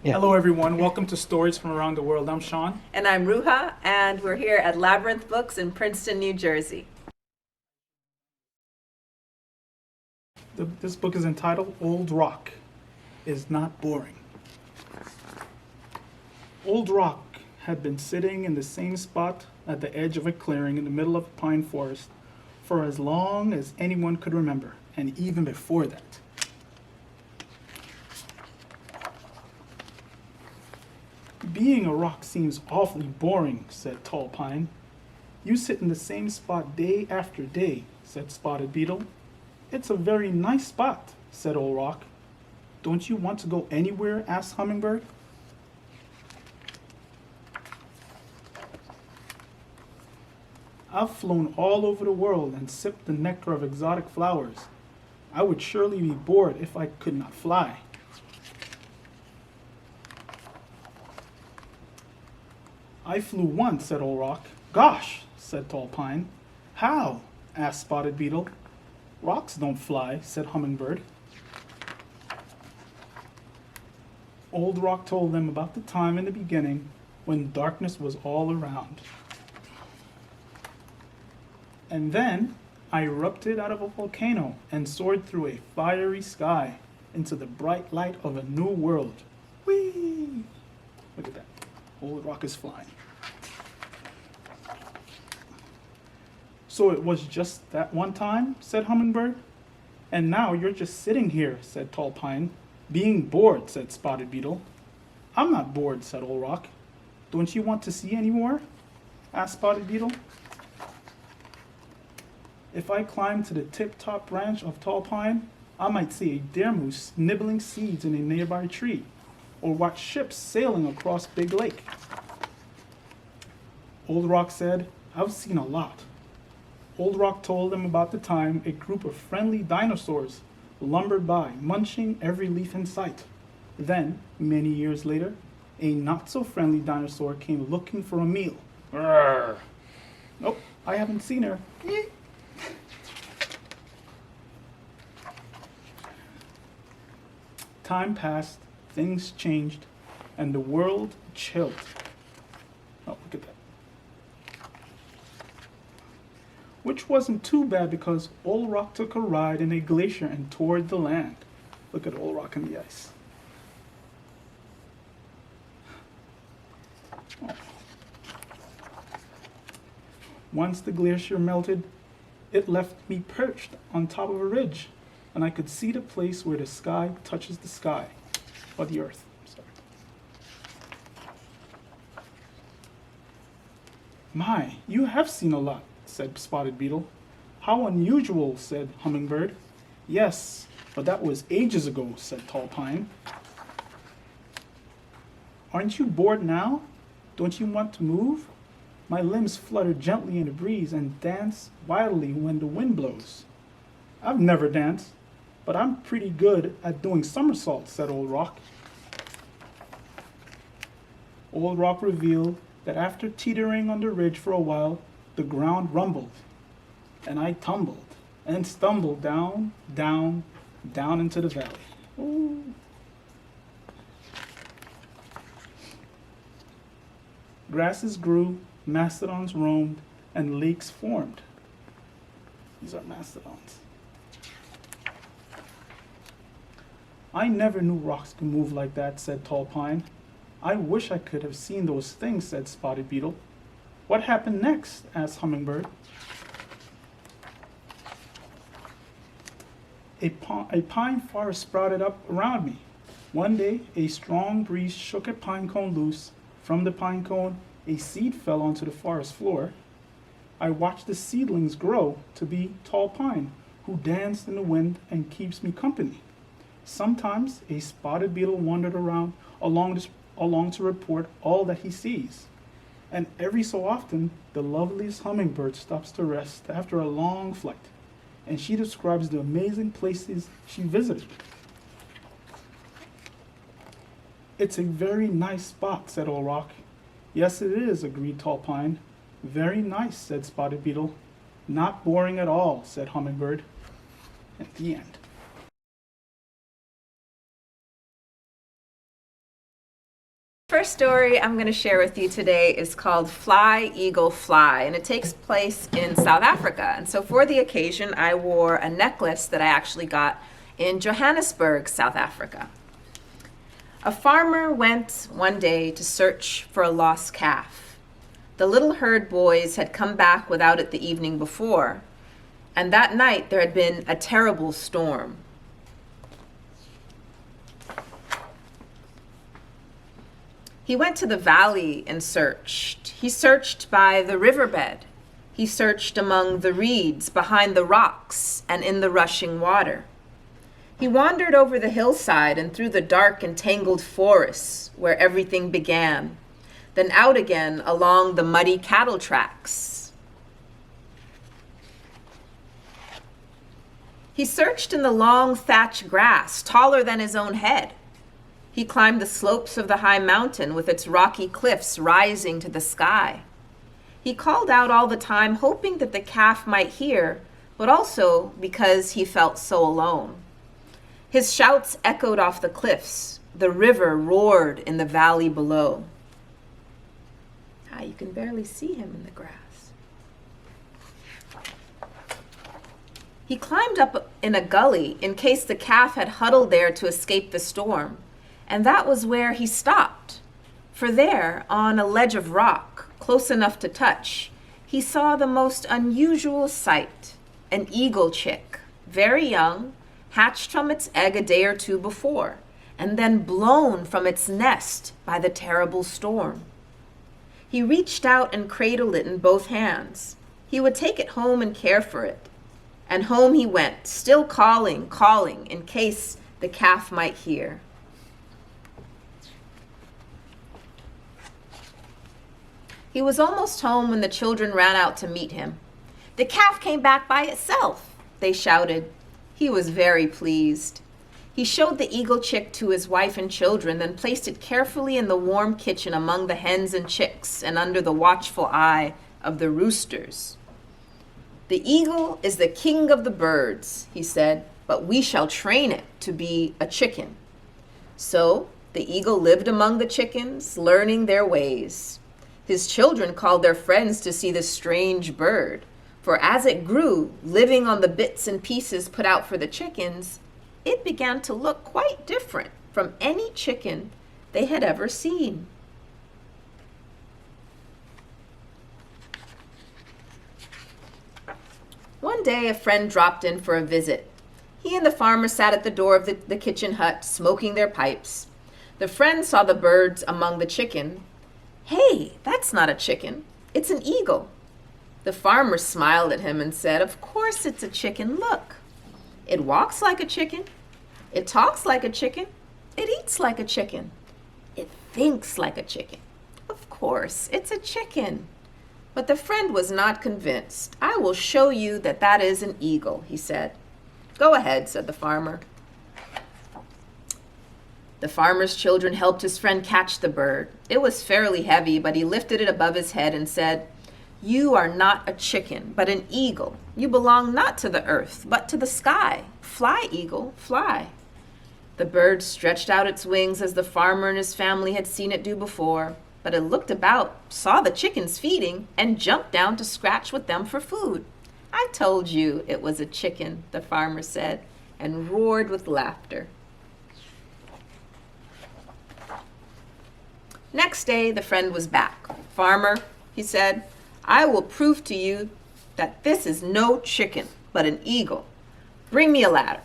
Yeah. Hello, everyone. Welcome to Stories from Around the World. I'm Shawn. And I'm Ruha, and we're here at Labyrinth Books in Princeton, New Jersey. This book is entitled Old Rock is Not Boring. Old Rock had been sitting in the same spot at the edge of a clearing in the middle of a pine forest for as long as anyone could remember, and even before that. Being a rock seems awfully boring, said Tall Pine. You sit in the same spot day after day, said Spotted Beetle. It's a very nice spot, said Old Rock. Don't you want to go anywhere? Asked Hummingbird. I've flown all over the world and sipped the nectar of exotic flowers. I would surely be bored if I could not fly. I flew once, said Old Rock. Gosh, said Tall Pine. How? Asked Spotted Beetle. Rocks don't fly, said Hummingbird. Old Rock told them about the time in the beginning when darkness was all around. And then I erupted out of a volcano and soared through a fiery sky into the bright light of a new world. Whee! Look at that. Old Rock is flying. So it was just that one time, said Hummingbird. And now you're just sitting here, said Tall Pine. Being bored, said Spotted Beetle. I'm not bored, said Old Rock. Don't you want to see any more? Asked Spotted Beetle. If I climb to the tip-top branch of Tall Pine, I might see a deer moose nibbling seeds in a nearby tree, or watch ships sailing across Big Lake. Old Rock said, I've seen a lot. Old Rock told them about the time a group of friendly dinosaurs lumbered by, munching every leaf in sight. Then, many years later, a not-so-friendly dinosaur came looking for a meal. Arrgh. Nope, I haven't seen her. Time passed, things changed, and the world chilled. Oh, look at that. Which wasn't too bad because Old Rock took a ride in a glacier and toured the land. Look at Old Rock in the ice. Oh. Once the glacier melted, it left me perched on top of a ridge, and I could see the place where the sky touches the sky, or the earth. Sorry. My, you have seen a lot, said Spotted Beetle. How unusual, said Hummingbird. Yes, but that was ages ago, said Tall Pine. Aren't you bored now? Don't you want to move? My limbs flutter gently in the breeze and dance wildly when the wind blows. I've never danced, but I'm pretty good at doing somersaults, said Old Rock. Old Rock revealed that after teetering on the ridge for a while, the ground rumbled, and I tumbled and stumbled down, down, down into the valley. Ooh. Grasses grew, mastodons roamed, and lakes formed. These are mastodons. I never knew rocks could move like that, said Tall Pine. I wish I could have seen those things, said Spotted Beetle. What happened next? Asked Hummingbird. A pine forest sprouted up around me. One day, a strong breeze shook a pine cone loose. From the pine cone, a seed fell onto the forest floor. I watched the seedlings grow to be tall pine, who danced in the wind and keeps me company. Sometimes a spotted beetle wandered around along to report all that he sees. And every so often, the loveliest hummingbird stops to rest after a long flight, and she describes the amazing places she visited. It's a very nice spot, said Old Rock. Yes, it is, agreed Tall Pine. Very nice, said Spotted Beetle. Not boring at all, said Hummingbird. At the end. first story I'm going to share with you today is called Fly, Eagle, Fly, and it takes place in South Africa. And so for the occasion, I wore a necklace that I actually got in Johannesburg, South Africa. A farmer went one day to search for a lost calf. The little herd boys had come back without it the evening before, and that night there had been a terrible storm. He went to the valley and searched. He searched by the riverbed. He searched among the reeds, behind the rocks, and in the rushing water. He wandered over the hillside and through the dark and tangled forests where everything began, then out again along the muddy cattle tracks. He searched in the long thatched grass, taller than his own head. He climbed the slopes of the high mountain with its rocky cliffs rising to the sky. He called out all the time, hoping that the calf might hear, but also because he felt so alone. His shouts echoed off the cliffs. The river roared in the valley below. You can barely see him in the grass. He climbed up in a gully in case the calf had huddled there to escape the storm. And that was where he stopped. For there, on a ledge of rock, close enough to touch, he saw the most unusual sight, an eagle chick, very young, hatched from its egg a day or two before, and then blown from its nest by the terrible storm. He reached out and cradled it in both hands. He would take it home and care for it. And home he went, still calling, in case the calf might hear. He was almost home when the children ran out to meet him. "The calf came back by itself," they shouted. He was very pleased. He showed the eagle chick to his wife and children, then placed it carefully in the warm kitchen among the hens and chicks and under the watchful eye of the roosters. "The eagle is the king of the birds," he said, "but we shall train it to be a chicken." So the eagle lived among the chickens, learning their ways. His children called their friends to see the strange bird, for as it grew, living on the bits and pieces put out for the chickens, it began to look quite different from any chicken they had ever seen. One day, a friend dropped in for a visit. He and the farmer sat at the door of the kitchen hut, smoking their pipes. The friend saw the birds among the chicken. "Hey, that's not a chicken. It's an eagle." The farmer smiled at him and said, "Of course it's a chicken. Look. It walks like a chicken. It talks like a chicken. It eats like a chicken. It thinks like a chicken. Of course, it's a chicken." But the friend was not convinced. "I will show you that that is an eagle," he said. "Go ahead," said the farmer. The farmer's children helped his friend catch the bird. It was fairly heavy, but he lifted it above his head and said, "You are not a chicken, but an eagle. You belong not to the earth, but to the sky. Fly, eagle, fly." The bird stretched out its wings as the farmer and his family had seen it do before, but it looked about, saw the chickens feeding, and jumped down to scratch with them for food. "I told you it was a chicken," the farmer said, and roared with laughter. Next day, the friend was back. "Farmer," he said, "I will prove to you that this is no chicken, but an eagle. Bring me a ladder."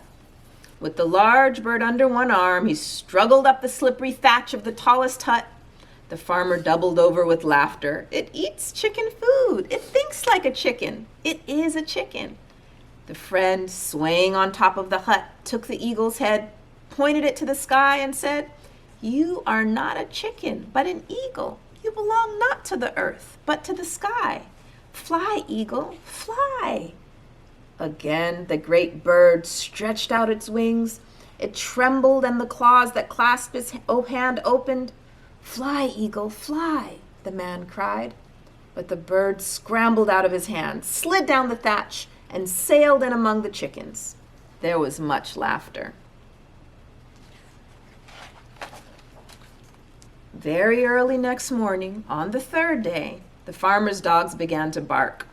With the large bird under one arm, he struggled up the slippery thatch of the tallest hut. The farmer doubled over with laughter. "It eats chicken food. It thinks like a chicken. It is a chicken." The friend, swaying on top of the hut, took the eagle's head, pointed it to the sky, and said, "You are not a chicken, but an eagle. You belong not to the earth, but to the sky. Fly, eagle, fly." Again, the great bird stretched out its wings. It trembled, and the claws that clasped his hand opened. "Fly, eagle, fly," the man cried. But the bird scrambled out of his hand, slid down the thatch, and sailed in among the chickens. There was much laughter. Very early next morning, on the third day, the farmer's dogs began to bark.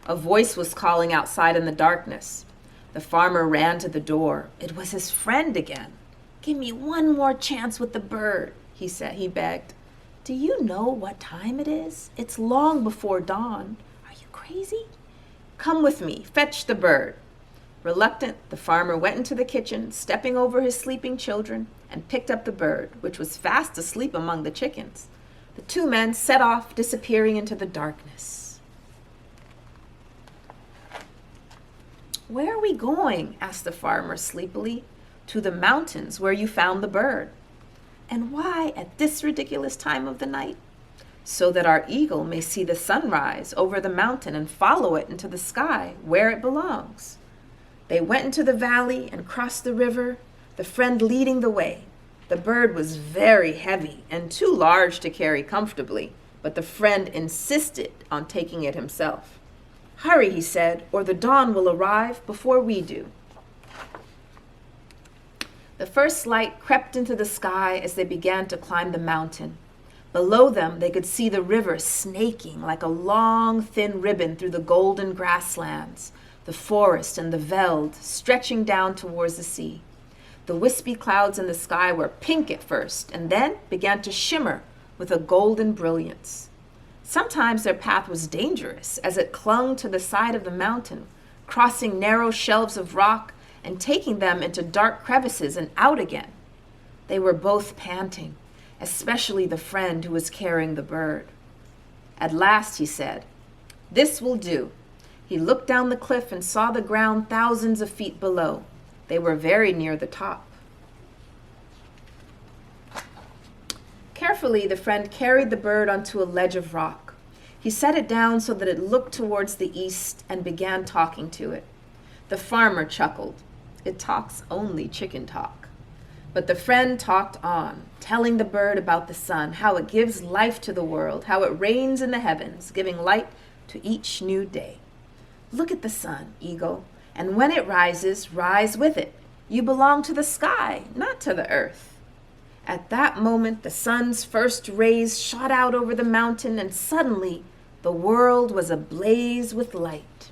A voice was calling outside in the darkness. The farmer ran to the door. It was his friend again. "Give me one more chance with the bird," he said. He begged. "Do you know what time it is? It's long before dawn. Are you crazy? Come with me. Fetch the bird." Reluctant, the farmer went into the kitchen, stepping over his sleeping children, and picked up the bird, which was fast asleep among the chickens. The two men set off, disappearing into the darkness. "Where are we going?" asked the farmer sleepily. "To the mountains where you found the bird." "And why at this ridiculous time of the night?" "So that our eagle may see the sunrise over the mountain and follow it into the sky where it belongs." They went into the valley and crossed the river, the friend leading the way. The bird was very heavy and too large to carry comfortably, but the friend insisted on taking it himself. "Hurry," he said, "or the dawn will arrive before we do." The first light crept into the sky as they began to climb the mountain. Below them, they could see the river snaking like a long, thin ribbon through the golden grasslands, the forest and the veld stretching down towards the sea. The wispy clouds in the sky were pink at first and then began to shimmer with a golden brilliance. Sometimes their path was dangerous as it clung to the side of the mountain, crossing narrow shelves of rock and taking them into dark crevices and out again. They were both panting, especially the friend who was carrying the bird. At last he said, "This will do." He looked down the cliff and saw the ground thousands of feet below. They were very near the top. Carefully, the friend carried the bird onto a ledge of rock. He set it down so that it looked towards the east and began talking to it. The farmer chuckled. It talks only chicken talk. But the friend talked on, telling the bird about the sun, how it gives life to the world, how it reigns in the heavens, giving light to each new day. "Look at the sun, eagle, and when it rises, rise with it. You belong to the sky, not to the earth." At that moment, the sun's first rays shot out over the mountain, and suddenly the world was ablaze with light.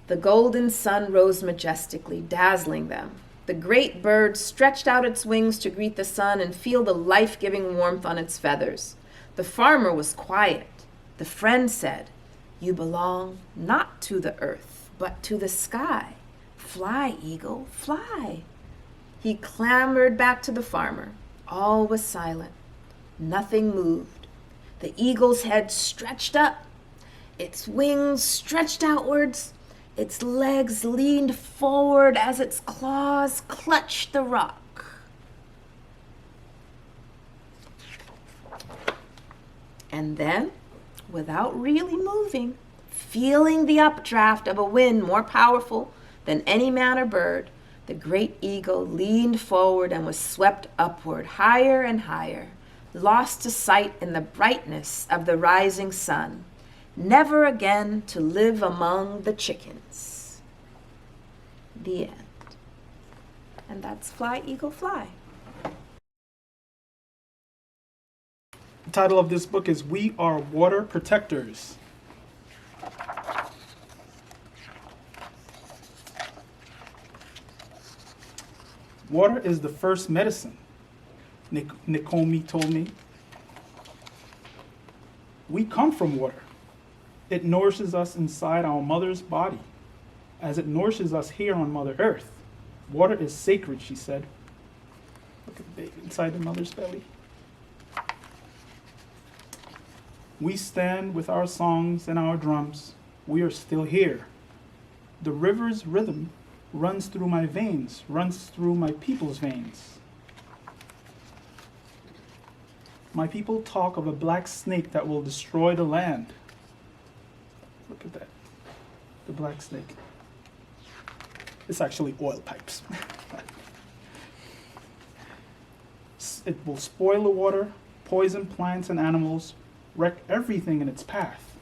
The golden sun rose majestically, dazzling them. The great bird stretched out its wings to greet the sun and feel the life-giving warmth on its feathers. The farmer was quiet. The friend said, "You belong not to the earth, but to the sky. Fly, eagle, fly." He clambered back to the farmer. All was silent. Nothing moved. The eagle's head stretched up. Its wings stretched outwards. Its legs leaned forward as its claws clutched the rock. And then, without really moving, feeling the updraft of a wind more powerful than any man or bird, the great eagle leaned forward and was swept upward, higher and higher, lost to sight in the brightness of the rising sun, never again to live among the chickens. The end. And that's Fly, Eagle, Fly. The title of this book is We Are Water Protectors. Water is the first medicine, Nikomi told me. We come from water. It nourishes us inside our mother's body, as it nourishes us here on Mother Earth. Water is sacred, she said. Look at the baby inside the mother's belly. We stand with our songs and our drums. We are still here. The river's rhythm runs through my veins, runs through my people's veins. My people talk of a black snake that will destroy the land. Look at that, the black snake. It's actually oil pipes. It will spoil the water, poison plants and animals, wreck everything in its path.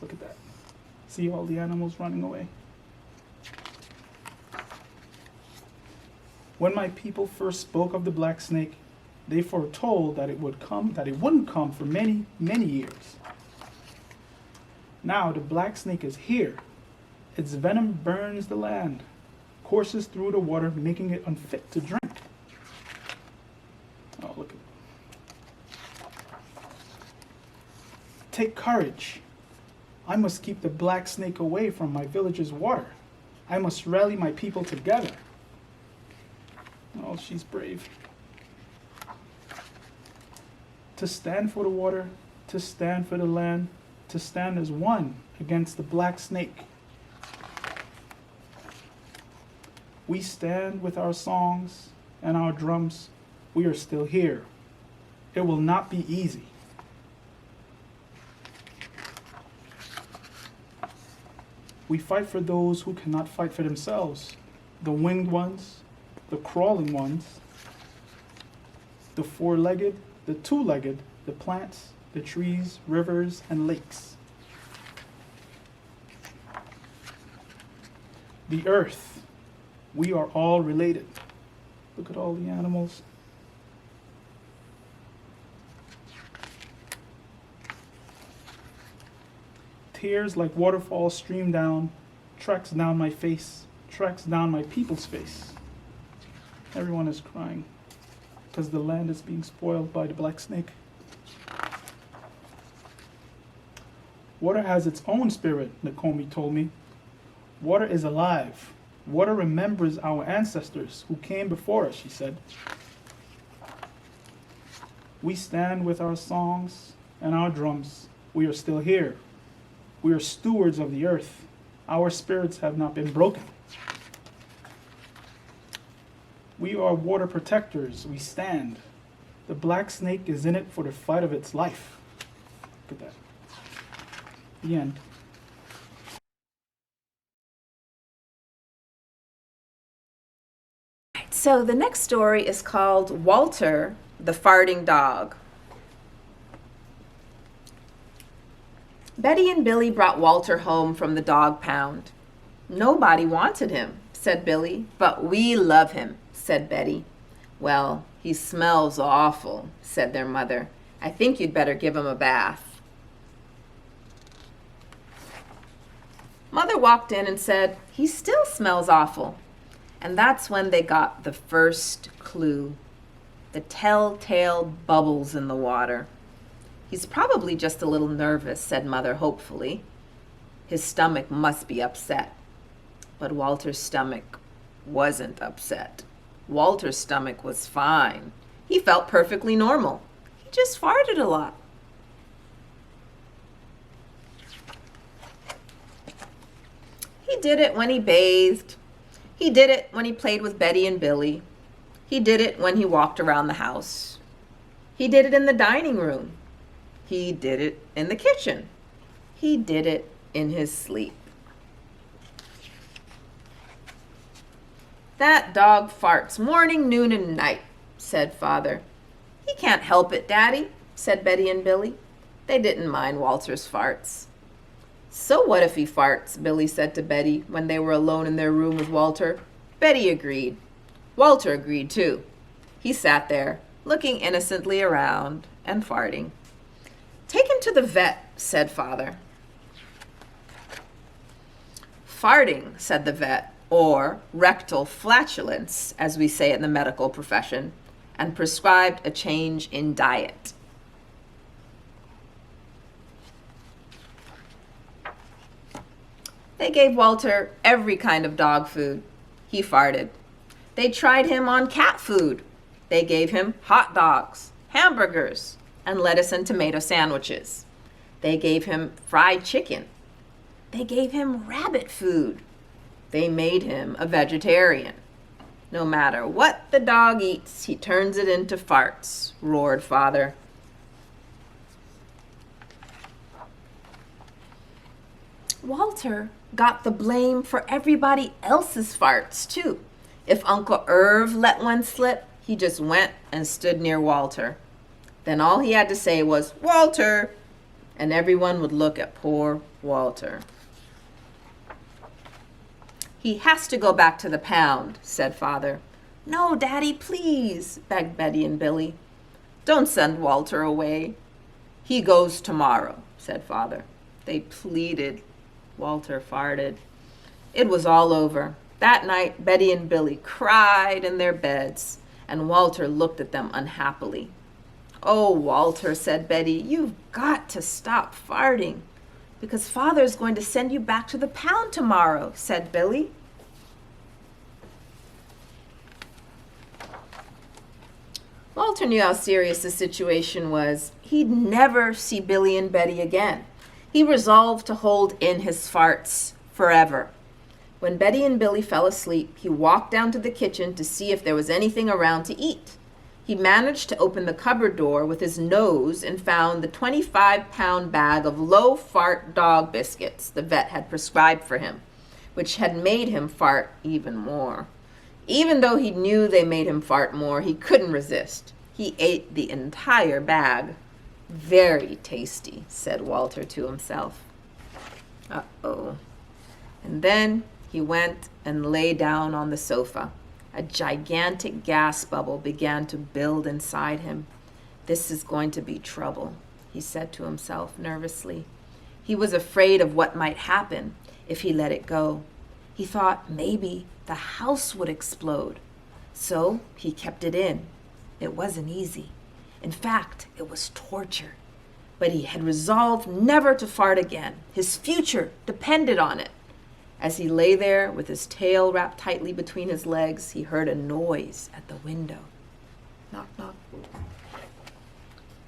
Look at that. See all the animals running away? When my people first spoke of the black snake, They foretold that it wouldn't come for many, many years. Now the black snake is here. Its venom burns the land, courses through the water, making it unfit to drink. Oh, look at it. Take courage. I must keep the black snake away from my village's water. I must rally my people together. Oh, she's brave. To stand for the water, to stand for the land, to stand as one against the black snake. We stand with our songs and our drums. We are still here. It will not be easy. We fight for those who cannot fight for themselves, the winged ones, the crawling ones, the four-legged, the two-legged, the plants, the trees, rivers, and lakes. The earth, we are all related. Look at all the animals. Tears like waterfalls stream down, tracks down my face, tracks down my people's face. Everyone is crying because the land is being spoiled by the black snake. Water has its own spirit, Nakomi told me. Water is alive. Water remembers our ancestors who came before us, she said. We stand with our songs and our drums. We are still here. We are stewards of the earth. Our spirits have not been broken. We are water protectors. We stand. The black snake is in it for the fight of its life. Look at that. The end. So the next story is called Walter, the Farting Dog. Betty and Billy brought Walter home from the dog pound. Nobody wanted him, said Billy, but we love him, said Betty. Well, he smells awful, said their mother. I think you'd better give him a bath. Mother walked in and said, he still smells awful. And that's when they got the first clue, the telltale bubbles in the water. He's probably just a little nervous, said Mother hopefully. His stomach must be upset. But Walter's stomach wasn't upset. Walter's stomach was fine. He felt perfectly normal. He just farted a lot. He did it when he bathed. He did it when he played with Betty and Billy. He did it when he walked around the house. He did it in the dining room. He did it in the kitchen. He did it in his sleep. That dog farts morning, noon, and night, said Father. He can't help it, Daddy, said Betty and Billy. They didn't mind Walter's farts. So what if he farts, Billy said to Betty when they were alone in their room with Walter. Betty agreed. Walter agreed too. He sat there, looking innocently around and farting. Take him to the vet, said Father. Farting, said the vet, or rectal flatulence, as we say in the medical profession, and prescribed a change in diet. They gave Walter every kind of dog food. He farted. They tried him on cat food. They gave him hot dogs, hamburgers, and lettuce and tomato sandwiches. They gave him fried chicken. They gave him rabbit food. They made him a vegetarian. No matter what the dog eats, he turns it into farts, roared Father. Walter got the blame for everybody else's farts, too. If Uncle Irv let one slip, he just went and stood near Walter. Then all he had to say was, Walter, and everyone would look at poor Walter. He has to go back to the pound, said Father. No, Daddy, please, begged Betty and Billy. Don't send Walter away. He goes tomorrow, said Father. They pleaded. Walter farted. It was all over. That night, Betty and Billy cried in their beds, and Walter looked at them unhappily. Oh, Walter, said Betty, you've got to stop farting, because Father's going to send you back to the pound tomorrow, said Billy. Walter knew how serious the situation was. He'd never see Billy and Betty again. He resolved to hold in his farts forever. When Betty and Billy fell asleep, he walked down to the kitchen to see if there was anything around to eat. He managed to open the cupboard door with his nose and found the 25-pound bag of low-fart dog biscuits the vet had prescribed for him, which had made him fart even more. Even though he knew they made him fart more, he couldn't resist. He ate the entire bag. Very tasty, said Walter to himself. Uh-oh. And then he went and lay down on the sofa. A gigantic gas bubble began to build inside him. This is going to be trouble, he said to himself nervously. He was afraid of what might happen if he let it go. He thought maybe the house would explode. So he kept it in. It wasn't easy. In fact, it was torture. But he had resolved never to fart again. His future depended on it. As he lay there with his tail wrapped tightly between his legs, he heard a noise at the window. Knock, knock.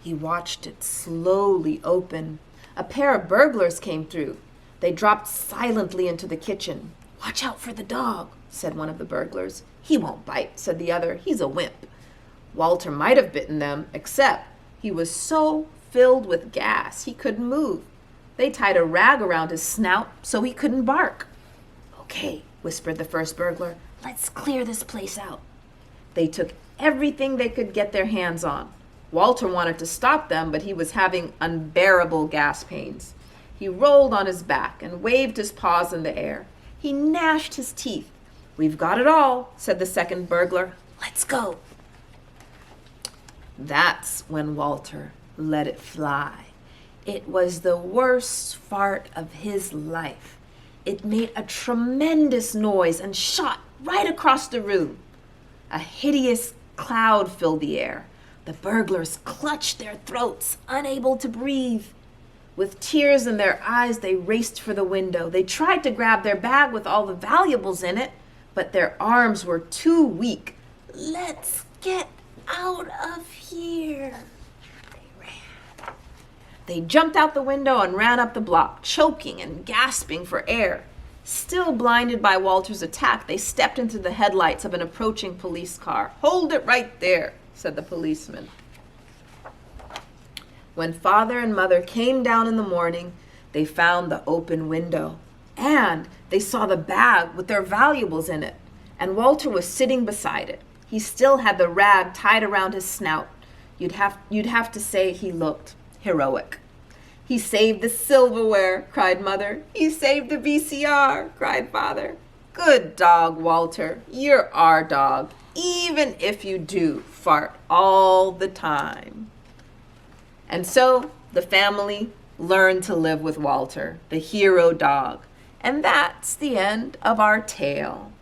He watched it slowly open. A pair of burglars came through. They dropped silently into the kitchen. Watch out for the dog, said one of the burglars. He won't bite, said the other. He's a wimp. Walter might have bitten them, except he was so filled with gas he couldn't move. They tied a rag around his snout so he couldn't bark. Okay, whispered the first burglar. Let's clear this place out. They took everything they could get their hands on. Walter wanted to stop them, but he was having unbearable gas pains. He rolled on his back and waved his paws in the air. He gnashed his teeth. We've got it all, said the second burglar. Let's go. That's when Walter let it fly. It was the worst fart of his life. It made a tremendous noise and shot right across the room. A hideous cloud filled the air. The burglars clutched their throats, unable to breathe. With tears in their eyes, they raced for the window. They tried to grab their bag with all the valuables in it, but their arms were too weak. Let's get out of here, they ran. They jumped out the window and ran up the block, choking and gasping for air. Still blinded by Walter's attack, they stepped into the headlights of an approaching police car. Hold it right there, said the policeman. When Father and Mother came down in the morning, they found the open window, and they saw the bag with their valuables in it, and Walter was sitting beside it. He still had the rag tied around his snout. You'd have to say he looked heroic. He saved the silverware, cried Mother. He saved the VCR, cried Father. Good dog, Walter. You're our dog, even if you do fart all the time. And so the family learned to live with Walter, the hero dog. And that's the end of our tale.